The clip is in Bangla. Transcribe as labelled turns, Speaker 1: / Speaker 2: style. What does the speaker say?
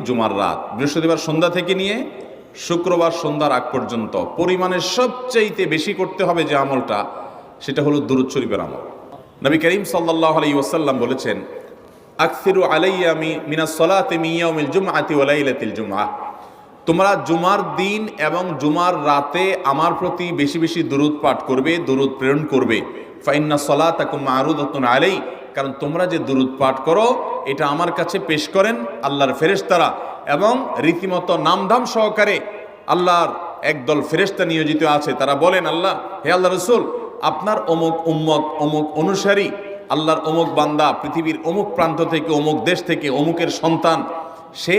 Speaker 1: জুমার রাত, বৃহস্পতিবার সন্ধ্যা থেকে নিয়ে শুক্রবার সন্ধ্যার আগ পর্যন্ত পরিমাণের সবচাইতে বেশি করতে হবে যে আমলটা, সেটা হলো দুরূদ শরীফের আমল। নবী করিম সাল্লাল্লাহু আলাইহি ওয়াসাল্লাম বলেছেন, আকসিরু আলাইয়া মিনাস সালাতি মিন ইয়াউমিল জুমআতি ওয়া লাইলাতিল জুমআহ, তোমরা জুমার দিন এবং জুমার রাতে আমার প্রতি বেশি বেশি দুরূদ পাঠ করবে, দুরূদ প্রেরণ করবে। ফাইন্না সালাতাকুম মা'রুদাতুন আলাই, কারণ তোমরা যে দুরূদ পাঠ করো এটা আমার কাছে পেশ করেন আল্লাহর ফেরেশতারা, এবং রীতিমতো নামধাম সহকারে আল্লাহর একদল ফেরেশতা নিয়োজিত আছে। তারা বলেন, আল্লাহ, হে আল্লাহ রাসূল, আপনার অমুক উম্মত, অমুক অনুসারী, আল্লাহর অমুক বান্দা পৃথিবীর অমুক প্রান্ত থেকে, অমুক দেশ থেকে, অমুকের সন্তান, সে